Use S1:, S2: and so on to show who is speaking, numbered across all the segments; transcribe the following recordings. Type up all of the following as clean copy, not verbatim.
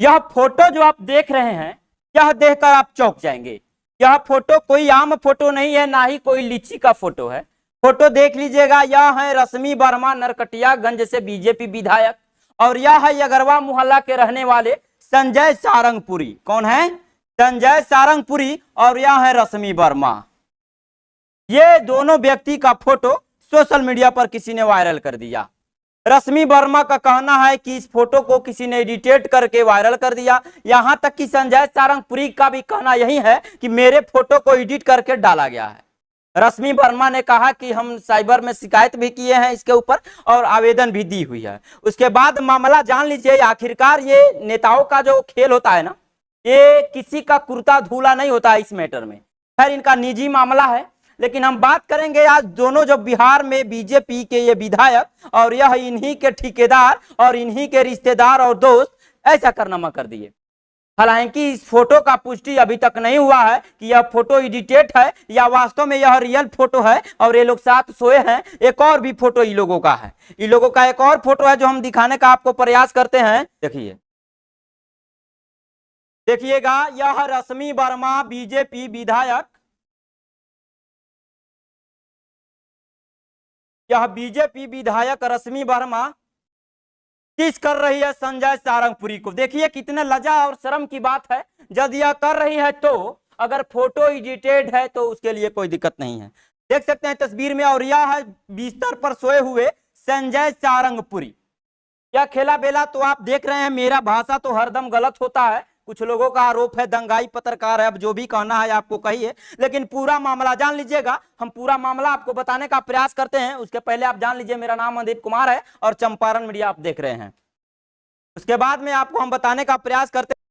S1: यह फोटो जो आप देख रहे हैं, यह देखकर आप चौंक जाएंगे। यह फोटो कोई आम फोटो नहीं है, ना ही कोई लीची का फोटो है। फोटो देख लीजिएगा, यह है रश्मि वर्मा, नरकटियागंज से बीजेपी विधायक, और यह है अगरवा मोहल्ला के रहने वाले संजय सारंगपुरी। कौन है? संजय सारंगपुरी, और यह है रश्मि वर्मा। ये दोनों व्यक्ति का फोटो सोशल मीडिया पर किसी ने वायरल कर दिया। रश्मि वर्मा का कहना है कि इस फोटो को किसी ने एडिटेट करके वायरल कर दिया। यहां तक कि संजय सारंगपुरी का भी कहना यही है कि मेरे फोटो को एडिट करके डाला गया है। रश्मि वर्मा ने कहा कि हम साइबर में शिकायत भी किए हैं इसके ऊपर और आवेदन भी दी हुई है। उसके बाद मामला जान लीजिए। आखिरकार ये नेताओं का जो खेल होता है ना, ये किसी का कुर्ता धूला नहीं होता इस मैटर में। खैर, इनका निजी मामला है, लेकिन हम बात करेंगे आज दोनों जो बिहार में बीजेपी के ये विधायक और यह इन्हीं के ठेकेदार और इन्हीं के रिश्तेदार और दोस्त ऐसा कारनामा कर दिए। हालांकि इस फोटो का पुष्टि अभी तक नहीं हुआ है कि यह फोटो एडिटेड है या वास्तव में यह रियल फोटो है और ये लोग साथ सोए हैं। एक और भी फोटो इन लोगों का है। इन लोगों का एक और फोटो है जो हम दिखाने का आपको प्रयास करते हैं। देखिएगा, यह रश्मि वर्मा बीजेपी विधायक, यह बीजेपी विधायक रश्मि वर्मा किस कर रही है संजय सारंगपुरी को। देखिए कितने लज्जा और शर्म की बात है। यदि यह कर रही है तो अगर फोटो एडिटेड है तो उसके लिए कोई दिक्कत नहीं है। देख सकते हैं तस्वीर में, और यह है बिस्तर पर सोए हुए संजय सारंगपुरी। यह खेला बेला तो आप देख रहे हैं। मेरा भाषा तो हरदम गलत होता है। कुछ लोगों का आरोप है दंगाई पत्रकार है। अब जो भी कहना है आपको कहिए, लेकिन पूरा मामला जान लीजिएगा। हम पूरा मामला आपको बताने का प्रयास करते हैं। उसके पहले आप जान लीजिए, मेरा नाम अदीप कुमार है और चंपारण मीडिया आप देख रहे हैं। उसके बाद में आपको हम बताने का प्रयास करते हैं।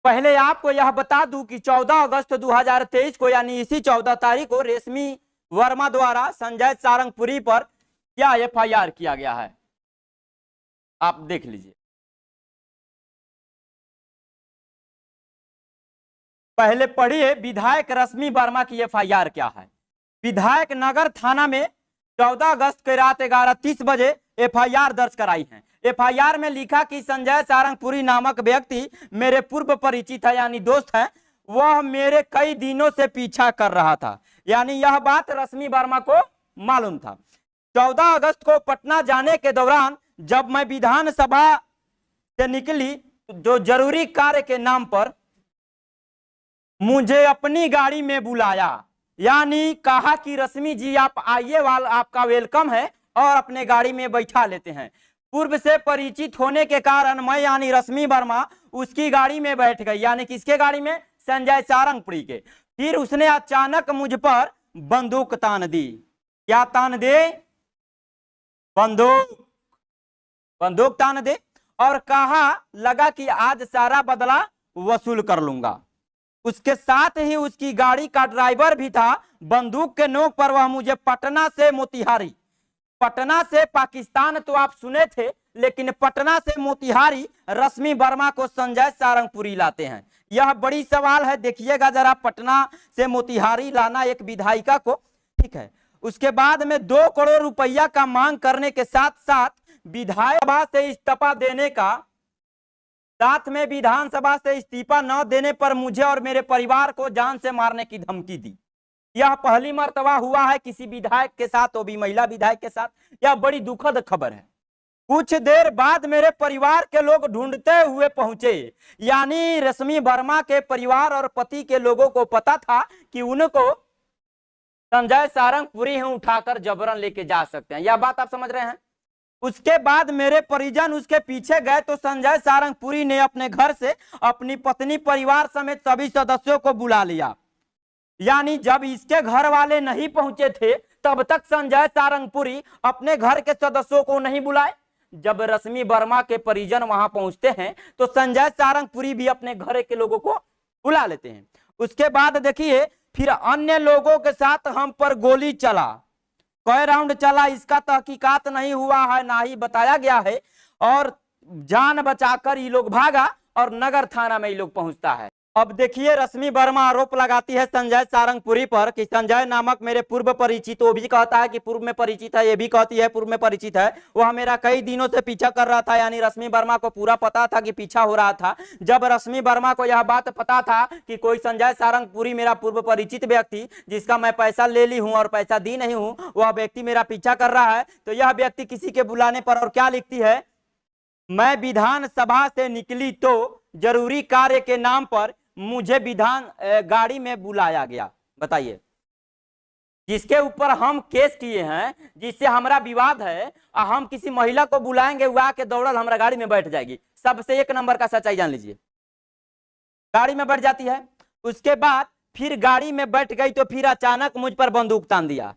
S1: पहले आपको यह बता दूं कि 14 अगस्त 2023 को, यानी इसी 14 तारीख को रश्मि वर्मा द्वारा संजय सारंगपुरी पर क्या FIR किया गया है, आप देख लीजिए। पहले पढ़िए विधायक रश्मि वर्मा की FIR क्या है। विधायक नगर थाना में 14 अगस्त की रात 11:30 बजे FIR दर्ज कराई है। FIR में लिखा कि संजय सारंगपुरी नामक व्यक्ति मेरे पूर्व परिचित है, यानी दोस्त है। वह मेरे कई दिनों से पीछा कर रहा था, यानी यह बात रश्मि वर्मा को मालूम था। 14 अगस्त को पटना जाने के दौरान जब मैं विधानसभा से निकली, जो जरूरी कार्य के नाम पर मुझे अपनी गाड़ी में बुलाया, यानी कहा कि रश्मि जी आप आइए, आपका वेलकम है, और अपने गाड़ी में बैठा लेते हैं। पूर्व से परिचित होने के कारण मैं, यानी रश्मि वर्मा, उसकी गाड़ी में बैठ गई, यानी किसके गाड़ी में? संजय सारंगपुरी के। फिर उसने अचानक मुझ पर बंदूक तान दी। क्या तान दे? बंदूक तान दे, और कहा लगा कि आज सारा बदला वसूल कर लूंगा। उसके साथ ही उसकी गाड़ी का ड्राइवर भी था। बंदूक के नोक पर वह मुझे पटना से मोतिहारी, पटना से पाकिस्तान तो आप सुने थे, लेकिन पटना से मोतिहारी रश्मि वर्मा को संजय सारंगपुरी लाते हैं। यह बड़ी सवाल है। देखिएगा जरा, पटना से मोतिहारी लाना एक विधायिका को, ठीक है। उसके बाद में 2 करोड़ रुपया का मांग करने के साथ साथ विधानसभा से इस्तीफा देने का, साथ में विधानसभा से इस्तीफा न देने पर मुझे और मेरे परिवार को जान से मारने की धमकी दी। यह पहली मर्तबा हुआ है किसी विधायक के साथ, वो भी महिला विधायक के साथ। यह बड़ी दुखद खबर है। कुछ देर बाद मेरे परिवार के लोग ढूंढते हुए पहुंचे, यानी रश्मि वर्मा के परिवार और पति के लोगों को पता था कि उनको संजय सारंगपुरी ही उठाकर जबरन लेके जा सकते हैं। यह बात आप समझ रहे हैं। उसके बाद मेरे परिजन उसके पीछे गए तो संजय सारंगपुरी ने अपने घर से अपनी पत्नी, परिवार समेत सभी सदस्यों को बुला लिया। यानी जब इसके घर वाले नहीं पहुंचे थे तब तक संजय सारंगपुरी अपने घर के सदस्यों को नहीं बुलाए। जब रश्मि वर्मा के परिजन वहां पहुंचते हैं तो संजय सारंगपुरी भी अपने घर के लोगों को बुला लेते हैं। उसके बाद देखिए, फिर अन्य लोगों के साथ हम पर गोली चला। कई राउंड चला इसका तहकीकात नहीं हुआ है, ना ही बताया गया है, और जान बचाकर ये लोग भागा और नगर थाना में ये लोग पहुंचता है। अब देखिए रश्मि वर्मा आरोप लगाती है संजय सारंगपुरी पर कि संजय नामक मेरे पूर्व परिचित, वो भी कहता है कि पूर्व में परिचित है, ये भी कहती है पूर्व में परिचित है, वह मेरा कई दिनों से पीछा कर रहा था। यानी रश्मि वर्मा को पूरा पता था कि पीछा हो रहा था। जब रश्मि वर्मा को यह बात पता था कि कोई संजय सारंगपुरी मेरा पूर्व परिचित व्यक्ति जिसका मैं पैसा ले ली हूं और पैसा दी नहीं हूं, वह व्यक्ति मेरा पीछा कर रहा है, तो यह व्यक्ति किसी के बुलाने पर और क्या लिखती है, मैं विधानसभा से निकली तो जरूरी कार्य के नाम पर मुझे गाड़ी में बुलाया गया। बताइए, जिसके ऊपर हम केस किए हैं, जिससे हमारा विवाद है, हम किसी महिला को बुलाएंगे, वो आके दौड़ल हमारा गाड़ी में बैठ जाएगी। सबसे एक नंबर का सच्चाई जान लीजिए, गाड़ी में बैठ जाती है। उसके बाद फिर गाड़ी में बैठ गई तो फिर अचानक मुझ पर बंदूक तान दिया।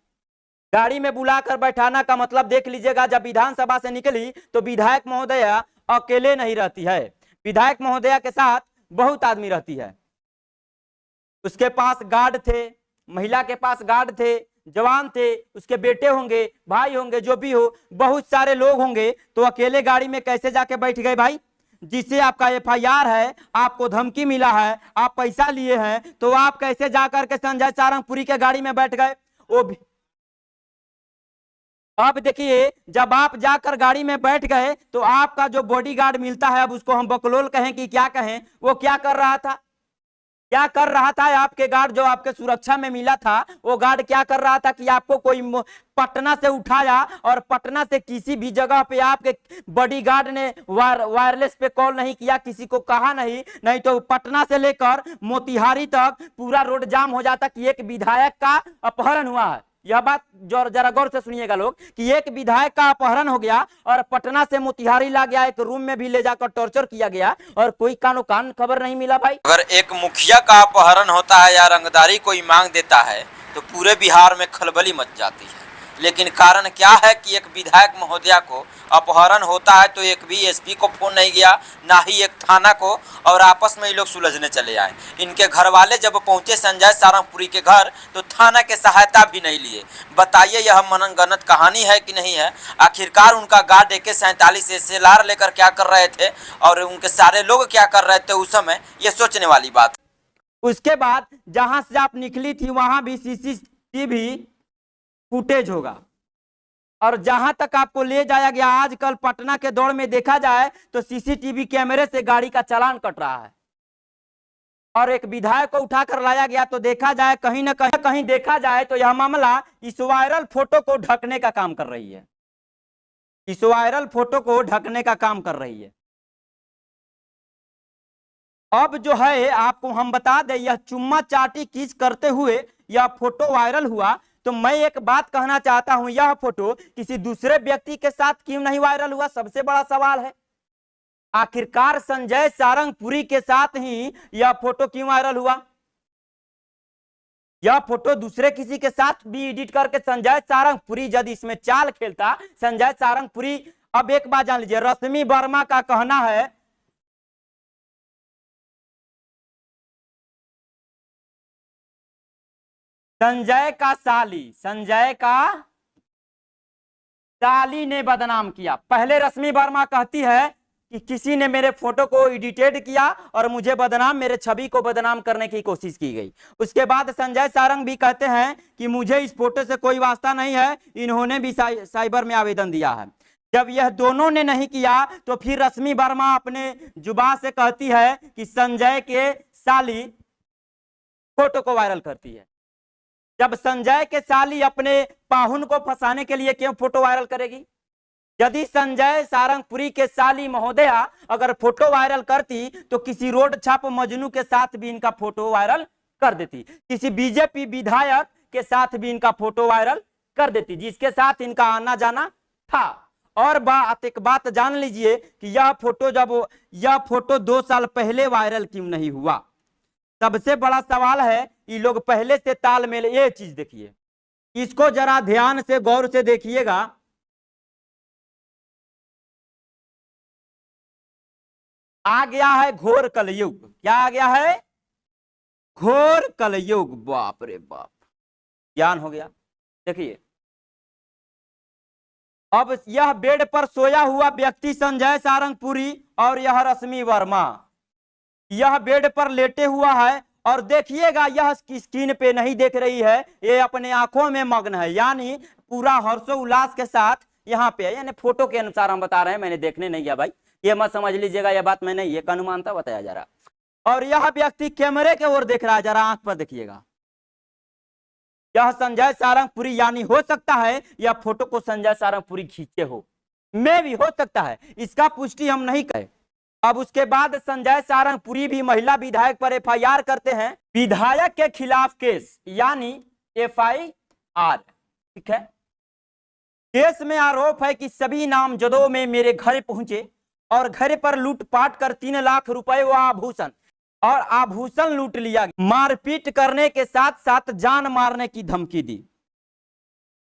S1: गाड़ी में बुलाकर बैठाना का मतलब देख लीजिएगा, जब विधानसभा से निकली तो विधायक महोदया अकेले नहीं रहती है, विधायक महोदया के साथ बहुत आदमी रहती है। उसके पास गार्ड थे, महिला के पास गार्ड थे, जवान थे, उसके बेटे होंगे, भाई होंगे, जो भी हो, बहुत सारे लोग होंगे। तो अकेले गाड़ी में कैसे जाके बैठ गए भाई? जिससे आपका एफआईआर है, आपको धमकी मिला है, आप पैसा लिए हैं, तो आप कैसे जाकर के संजय सारंगपुरी के गाड़ी में बैठ गए? वो भी अब देखिए, जब आप जाकर गाड़ी में बैठ गए तो आपका जो बॉडीगार्ड मिलता है, अब उसको हम बकलोल कहें कि क्या कहें, वो क्या कर रहा था? क्या कर रहा था? आपके गार्ड जो आपके सुरक्षा में मिला था, वो गार्ड क्या कर रहा था कि आपको कोई पटना से उठाया और पटना से किसी भी जगह पे आपके बॉडीगार्ड ने वायरलेस पे कॉल नहीं किया, किसी को कहा नहीं, नहीं तो पटना से लेकर मोतिहारी तक पूरा रोड जाम हो जाता कि एक विधायक का अपहरण हुआ है। यह बात जरा गौर से सुनिएगा लोग, कि एक विधायक का अपहरण हो गया और पटना से मोतिहारी ला गया, एक रूम में भी ले जाकर टॉर्चर किया गया और कोई कानो कान खबर नहीं मिला भाई।
S2: अगर एक मुखिया का अपहरण होता है या रंगदारी कोई मांग देता है तो पूरे बिहार में खलबली मच जाती है। लेकिन कारण क्या है कि एक विधायक महोदया को अपहरण होता है तो एक भी एसपी को फोन नहीं गया, ना ही एक थाना को, और आपस में ये लोग सुलझने चले आए। इनके घर वाले जब पहुंचे संजय सारंगपुरी के घर तो थाना के सहायता भी नहीं लिए। बताइए यह मनगढ़ंत कहानी है कि नहीं है? आखिरकार उनका गार्ड AK-47 SLR लेकर क्या कर रहे थे और उनके सारे लोग क्या कर रहे थे उस समय, ये सोचने वाली बात।
S1: उसके बाद जहां से आप निकली थी वहां भी CCTV फुटेज होगा, और जहां तक आपको ले जाया गया, आजकल पटना के दौड़ में देखा जाए तो CCTV कैमरे से गाड़ी का चालान कट रहा है। और एक विधायक को उठाकर लाया गया तो देखा जाए कहीं ना कहीं देखा जाए तो यह मामला इस वायरल फोटो को ढकने का काम कर रही है, इस वायरल फोटो को ढकने का काम कर रही है। अब जो है आपको हम बता दें, यह चुम्मा चाटी किस करते हुए यह फोटो वायरल हुआ, तो मैं एक बात कहना चाहता हूं, यह फोटो किसी दूसरे व्यक्ति के साथ क्यों नहीं वायरल हुआ? सबसे बड़ा सवाल है। आखिरकार संजय सारंगपुरी के साथ ही यह फोटो क्यों वायरल हुआ? यह फोटो दूसरे किसी के साथ भी एडिट करके संजय सारंगपुरी यदि इसमें चाल खेलता, संजय सारंगपुरी, अब एक बात जान लीजिए, रश्मि वर्मा का कहना है, संजय का साली ने बदनाम किया। पहले रश्मि वर्मा कहती है कि किसी ने मेरे फोटो को एडिटेड किया और मुझे बदनाम, मेरे छवि को बदनाम करने की कोशिश की गई। उसके बाद संजय सारंग भी कहते हैं कि मुझे इस फोटो से कोई वास्ता नहीं है, इन्होंने भी साइबर में आवेदन दिया है। जब यह दोनों ने नहीं किया तो फिर रश्मि वर्मा अपने जुबान से कहती है कि संजय के साली फोटो को वायरल करती है। जब संजय के साली अपने पाहुन को फंसाने के लिए क्यों फोटो वायरल करेगी? यदि संजय सारंगपुरी के साली महोदया अगर फोटो वायरल करती तो किसी रोड छाप मजनू के साथ भी इनका फोटो वायरल कर देती, किसी बीजेपी विधायक के साथ भी इनका फोटो वायरल कर देती, जिसके साथ इनका आना जाना था। और एक बात जान लीजिए कि यह फोटो 2 साल पहले वायरल क्यों नहीं हुआ? सबसे बड़ा सवाल है, ये लोग पहले से तालमेल, ये चीज देखिए, इसको जरा ध्यान से गौर से देखिएगा। आ गया है घोर कलयुग। क्या आ गया है? घोर कलयुग। बाप रे बाप, ज्ञान हो गया। देखिए, अब यह बेड पर सोया हुआ व्यक्ति संजय सारंगपुरी और यह रश्मि वर्मा, यह बेड पर लेटे हुआ है और देखिएगा यह स्क्रीन पे नहीं देख रही है, ये अपने आंखों में मग्न है, यानी पूरा हर्षोल्लास के साथ यहाँ पे है। यानी फोटो के अनुसार हम बता रहे हैं, मैंने देखने नहीं गया भाई, ये मत समझ लीजिएगा यह बात मैंने ये अनुमान था बताया जा रहा। और यह व्यक्ति कैमरे के ओर देख रहा है, जरा आंख पर देखिएगा। यह संजय सारंगपुरी, यानी हो सकता है यह फोटो को संजय सारंगपुरी खींचे हो, में भी हो सकता है, इसका पुष्टि हम नहीं करें। अब उसके बाद संजय सारंगपुरी भी महिला विधायक पर एफआईआर करते हैं, विधायक के खिलाफ केस यानी एफआईआर। ठीक है, केस में आरोप है कि सभी नामजदों में मेरे घर पहुंचे और घर पर लूटपाट कर 3 लाख रुपए व आभूषण लूट लिया, मारपीट करने के साथ साथ जान मारने की धमकी दी।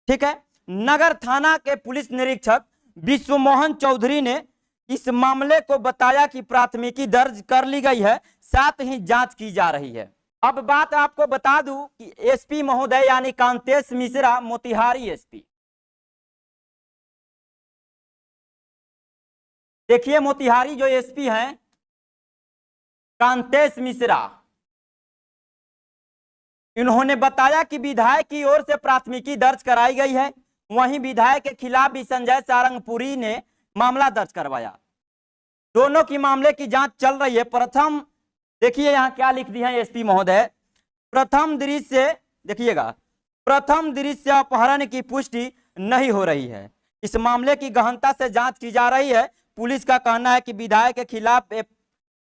S1: ठीक है, नगर थाना के पुलिस निरीक्षक विश्वमोहन चौधरी ने इस मामले को बताया कि प्राथमिकी दर्ज कर ली गई है, साथ ही जांच की जा रही है। अब बात आपको बता दूं कि एसपी महोदय यानी कांतेश मिश्रा, मोतिहारी एसपी, देखिए मोतिहारी जो एसपी हैं कांतेश मिश्रा, इन्होंने बताया कि विधायक की ओर से प्राथमिकी दर्ज कराई गई है, वहीं विधायक के खिलाफ भी संजय सारंगपुरी ने मामला दर्ज करवाया। दोनों की मामले की जांच चल रही है। प्रथम देखिए यहां क्या लिख दिया है एसपी महोदय, प्रथम दृश्य देखिएगा, प्रथम दृश्य अपहरण की पुष्टि नहीं हो रही है, इस मामले की गहनता से जांच की जा रही है। पुलिस का कहना है कि विधायक के खिलाफ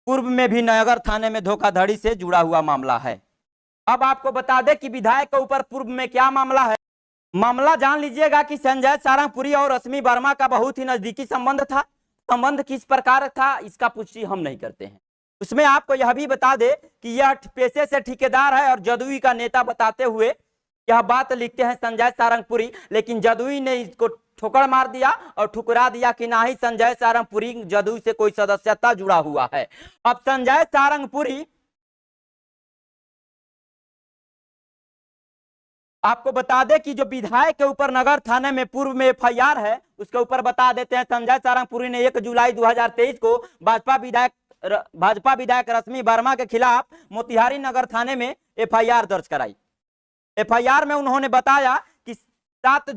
S1: पूर्व में भी नगर थाने में धोखाधड़ी से जुड़ा हुआ मामला है। अब आपको बता दें कि विधायक के ऊपर पूर्व में क्या मामला है। मामला जान लीजिएगा कि संजय सारंगपुरी और रश्मि वर्मा का बहुत ही नजदीकी संबंध था। संबंध किस प्रकार था इसका पुष्टि हम नहीं करते हैं। उसमें आपको यह भी बता दे कि यह पेशे से ठेकेदार है और जदयू का नेता बताते हुए यह बात लिखते हैं संजय सारंगपुरी, लेकिन जदयू ने इसको ठोकर मार दिया और ठुकरा दिया कि ना ही संजय सारंगपुरी जदयू से कोई सदस्यता जुड़ा हुआ है। अब संजय सारंगपुरी आपको बता दें कि जो विधायक के ऊपर नगर थाने में पूर्व में एफआईआर है उसके ऊपर बता देते हैं, संजय सारंगपुरी ने 1 जुलाई 2023 को भाजपा विधायक रश्मि वर्मा के खिलाफ मोतिहारी नगर थाने में एफआईआर दर्ज कराई। एफआईआर में उन्होंने बताया कि 17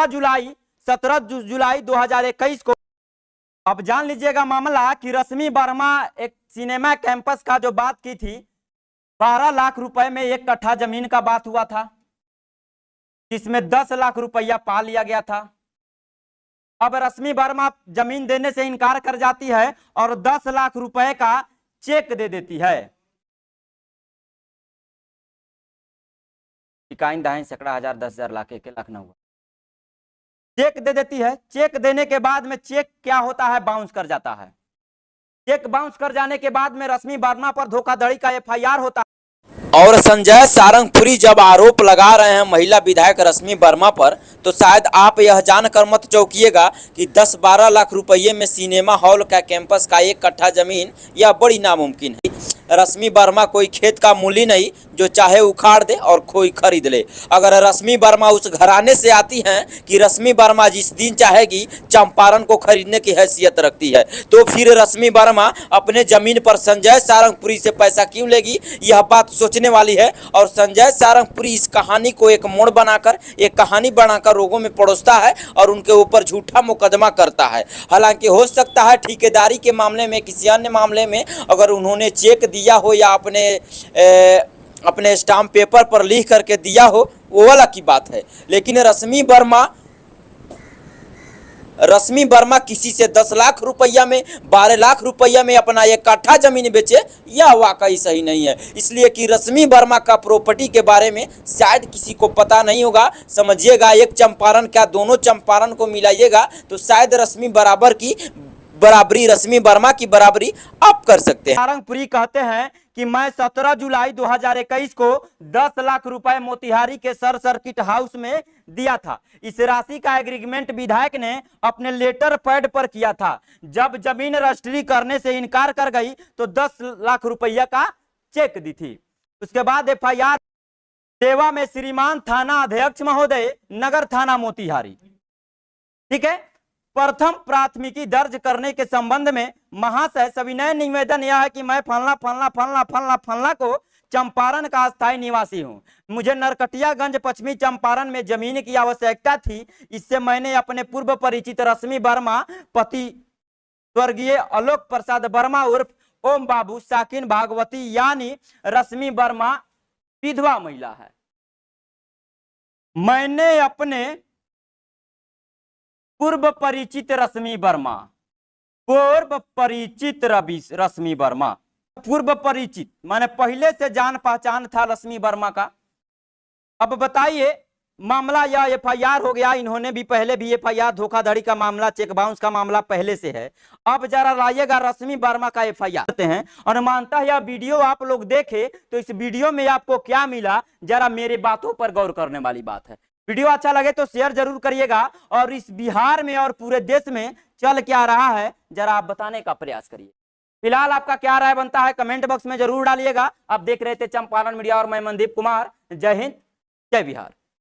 S1: जुलाई 2021 को, अब जान लीजिएगा मामला कि रश्मि वर्मा एक सिनेमा कैंपस का जो बात की थी, 12 लाख रुपए में 1 कट्ठा जमीन का बात हुआ था, जिसमें 10 लाख रुपया पा लिया गया था। अब रश्मि वर्मा जमीन देने से इनकार कर जाती है और 10 लाख रुपए का चेक दे देती है। इकाई दाइन सैकड़ा हजार 10,000 लाख 1 लाख न हुआ, चेक दे देती है। चेक देने के बाद में चेक क्या होता है, बाउंस कर जाता है। चेक बाउंस कर जाने के बाद में रश्मि वर्मा पर धोखाधड़ी का एफआईआर होता है।
S2: और संजय सारंगपुरी जब आरोप लगा रहे हैं महिला विधायक रश्मि वर्मा पर, तो शायद आप यह जानकर मत चौंकिएगा कि 10-12 लाख रुपये में सिनेमा हॉल का कैंपस का 1 कट्ठा जमीन यह बड़ी नामुमकिन है। रश्मि वर्मा कोई खेत का मूली नहीं जो चाहे उखाड़ दे और कोई खरीद ले। अगर रश्मि वर्मा उस घराने से आती हैं कि रश्मि वर्मा जिस दिन चाहेगी चंपारण को खरीदने की हैसियत रखती है, तो फिर रश्मि वर्मा अपने जमीन पर संजय सारंगपुरी से पैसा क्यों लेगी, यह बात सोचने वाली है। और संजय सारंगपुरी इस कहानी को एक मोड़ बनाकर, एक कहानी बनाकर लोगों में परोसता है और उनके ऊपर झूठा मुकदमा करता है। हालांकि हो सकता है ठेकेदारी के मामले में, किसी अन्य मामले में अगर उन्होंने चेक दिया हो या अपने स्टाम्प पेपर पर लिख करके दिया हो, वो वाला की बात है। लेकिन रश्मि वर्मा किसी से 10 लाख रुपया में, 12 लाख रुपया में अपना 1 कट्ठा जमीन बेचे, यह वाकई सही नहीं है। इसलिए कि रश्मि वर्मा का प्रॉपर्टी के बारे में शायद किसी को पता नहीं होगा। समझिएगा, एक चंपारण क्या दोनों चंपारण को मिलाइएगा तो शायद रश्मि वर्मा की बराबरी आप कर सकते हैं।
S1: सारंगपुरी कहते हैं कि मैं 17 जुलाई 2021 को 10 लाख रुपए मोतिहारी के सर सर्किट हाउस में दिया था। इस राशि का एग्रीमेंट विधायक ने अपने लेटर पैड पर किया था। जब जमीन रजिस्ट्री करने से इनकार कर गई तो 10 लाख रुपया का चेक दी थी। उसके बाद एफआईआर सेवा में श्रीमान थाना अध्यक्ष महोदय, नगर थाना मोतिहारी। ठीक है, प्रथम प्राथमिकी दर्ज करने के संबंध में महाशय सविनय निवेदन यह है कि मैं फलना फलना फलना फलना फलना को चंपारण का अस्थायी निवासी हूं। मुझे नरकटियागंज पश्चिमी चंपारण में जमीन की आवश्यकता थी। इससे मैंने अपने पूर्व परिचित रश्मि वर्मा पति स्वर्गीय आलोक प्रसाद वर्मा उर्फ ओम बाबू साकिन भागवती यानी रश्मि वर्मा विधवा महिला है। मैंने अपने पूर्व परिचित रश्मि वर्मा रश्मि वर्मा पूर्व परिचित माने पहले से जान पहचान था रश्मि वर्मा का। अब बताइए मामला या एफआईआर हो गया, इन्होंने भी पहले भी एफआईआर धोखाधड़ी का मामला चेक बाउंस का मामला पहले से है। अब जरा लाइएगा रश्मि वर्मा का एफआईआर करते हैं और मानता है यह वीडियो आप लोग देखे तो इस वीडियो में आपको क्या मिला, जरा मेरे बातों पर गौर करने वाली बात है। वीडियो अच्छा लगे तो शेयर जरूर करिएगा और इस बिहार में और पूरे देश में चल क्या रहा है जरा आप बताने का प्रयास करिए। फिलहाल आपका क्या राय बनता है कमेंट बॉक्स में जरूर डालिएगा। आप देख रहे थे चंपारण मीडिया और मैं मनदीप कुमार। जय हिंद, जय बिहार।